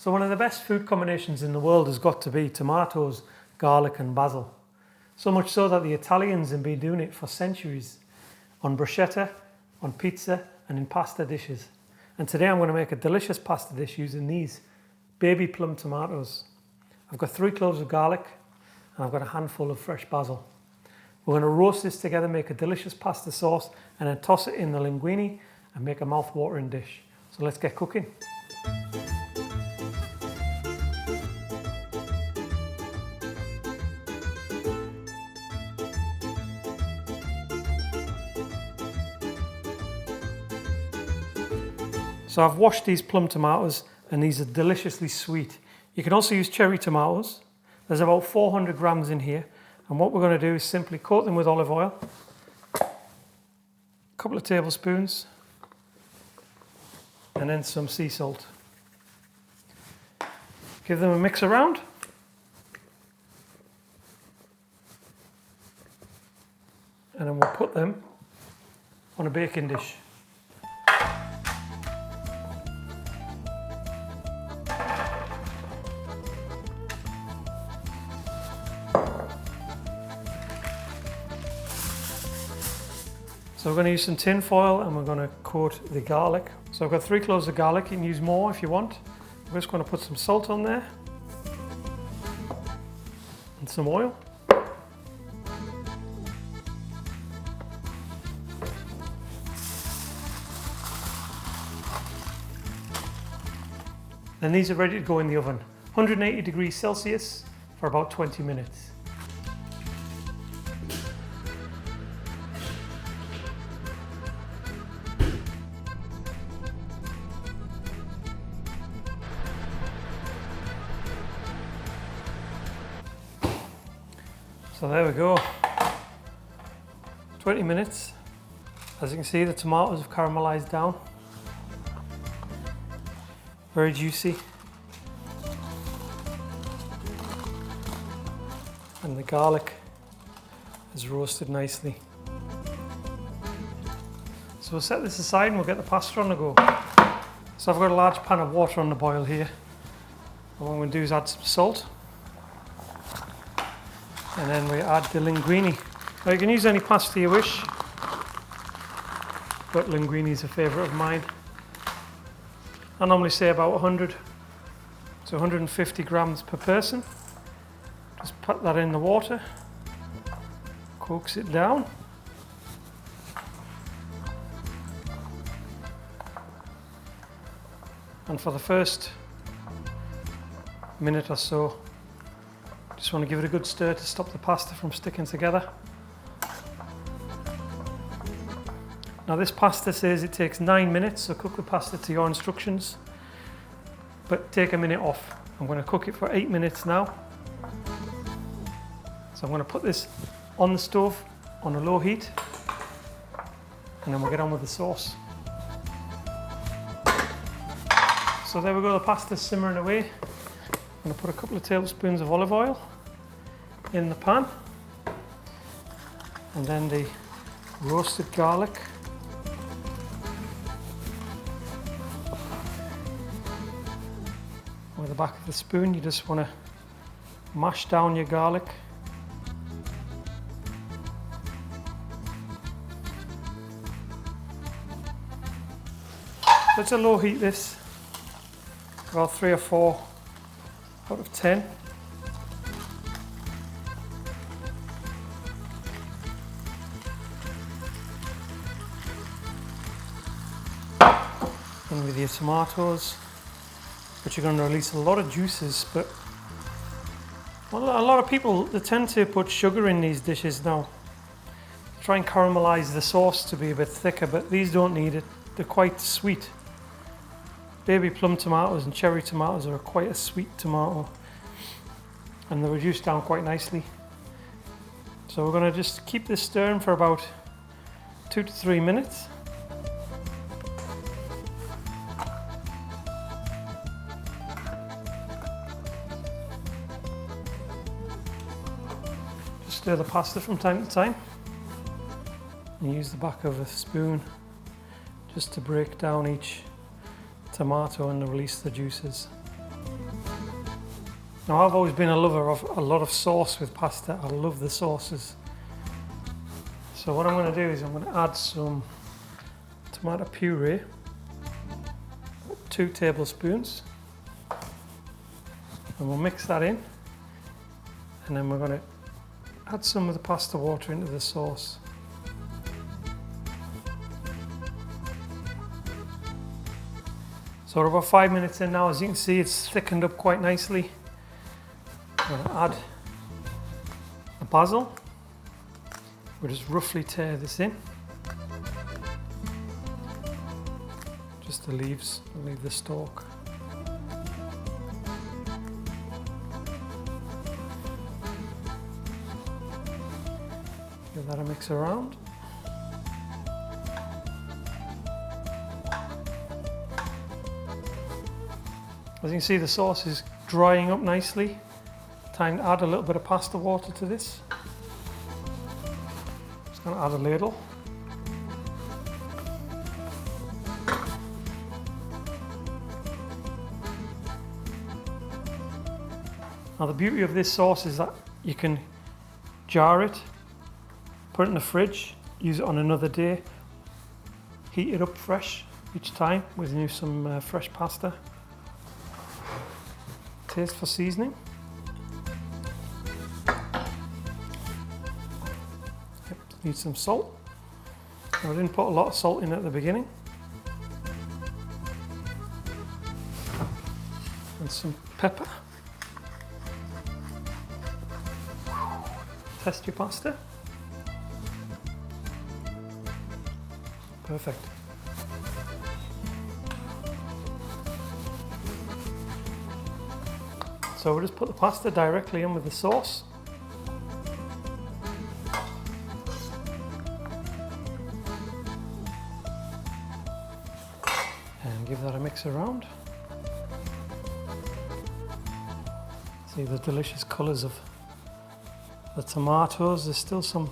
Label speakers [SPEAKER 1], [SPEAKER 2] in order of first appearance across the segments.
[SPEAKER 1] So one of the best food combinations in the world has got to be tomatoes, garlic and basil. So much so that the Italians have been doing it for centuries on bruschetta, on pizza and in pasta dishes. And today I'm going to make a delicious pasta dish using these baby plum tomatoes. I've got 3 cloves of garlic and I've got a handful of fresh basil. We're going to roast this together, make a delicious pasta sauce and then toss it in the linguine and make a mouth-watering dish. So let's get cooking. So I've washed these plum tomatoes and these are deliciously sweet. You can also use cherry tomatoes. There's about 400 grams in here. And what we're going to do is simply coat them with olive oil, a couple of tablespoons, and then some sea salt. Give them a mix around. And then we'll put them on a baking dish. So we're going to use some tin foil and we're going to coat the garlic. So I've got 3 cloves of garlic, you can use more if you want. I'm just going to put some salt on there and some oil. Then these are ready to go in the oven. 180 degrees Celsius for about 20 minutes. So there we go, 20 minutes. As you can see, the tomatoes have caramelized down. Very juicy. And the garlic is roasted nicely. So we'll set this aside and we'll get the pasta on the go. So I've got a large pan of water on the boil here. And what I'm going to do is add some salt. And then we add the linguine. Now you can use any pasta you wish, but linguine is a favourite of mine. I normally say about 100 to 150 grams per person. Just put that in the water, coax it down. And for the first minute or so, just want to give it a good stir to stop the pasta from sticking together. Now this pasta says it takes 9 minutes, so cook the pasta to your instructions, but take a minute off. I'm going to cook it for 8 minutes now. So I'm going to put this on the stove on a low heat, and then we'll get on with the sauce. So there we go, the pasta's simmering away. I'm going to put a couple of tablespoons of olive oil in the pan, and then the roasted garlic, with the back of the spoon you just want to mash down your garlic. Let's a low heat this, about 3 or 4 out of 10. In with your tomatoes, but you're going to release a lot of juices. But well, a lot of people, they tend to put sugar in these dishes now. Try and caramelize the sauce to be a bit thicker, but these don't need it. They're quite sweet. Baby plum tomatoes and cherry tomatoes are quite a sweet tomato, and they're reduced down quite nicely. So we're going to just keep this stirring for about 2 to 3 minutes. Stir the pasta from time to time and use the back of a spoon just to break down each tomato and release the juices. Now I've always been a lover of a lot of sauce with pasta. I love the sauces. So what I'm going to do is I'm going to add some tomato puree, 2 tablespoons, and we'll mix that in, and then we're going to add some of the pasta water into the sauce. So we're about 5 minutes in now. As you can see, it's thickened up quite nicely. I'm going to add the basil. We'll just roughly tear this in. Just the leaves, we'll leave the stalk. Give that a mix around. As you can see, the sauce is drying up nicely. Time to add a little bit of pasta water to this. Just going to add a ladle. Now the beauty of this sauce is that you can jar it, put it in the fridge, use it on another day, heat it up fresh each time with some fresh pasta. Taste for seasoning. Yep, need some salt. Now, I didn't put a lot of salt in at the beginning. And some pepper. Test your pasta. Perfect. So we'll just put the pasta directly in with the sauce. And give that a mix around. See the delicious colours of the tomatoes. There's still some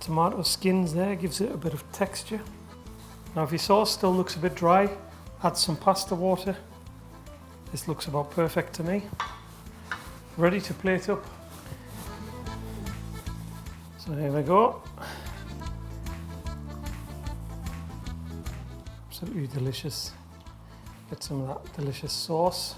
[SPEAKER 1] tomato skins there, gives it a bit of texture. Now if your sauce still looks a bit dry, add some pasta water. This looks about perfect to me. Ready to plate up. So here we go. Absolutely delicious. Get some of that delicious sauce.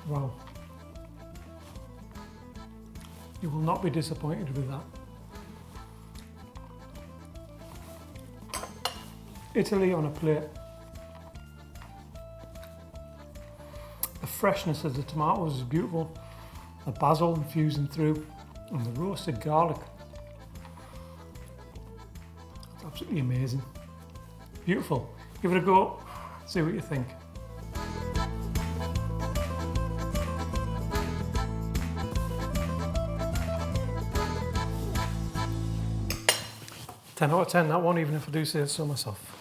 [SPEAKER 1] Wow. You will not be disappointed with that. Italy on a plate. The freshness of the tomatoes is beautiful. The basil infusing through, and the roasted garlic. It's absolutely amazing. Beautiful. Give it a go, see what you think. 10 out of 10 that one, even if I do say so myself.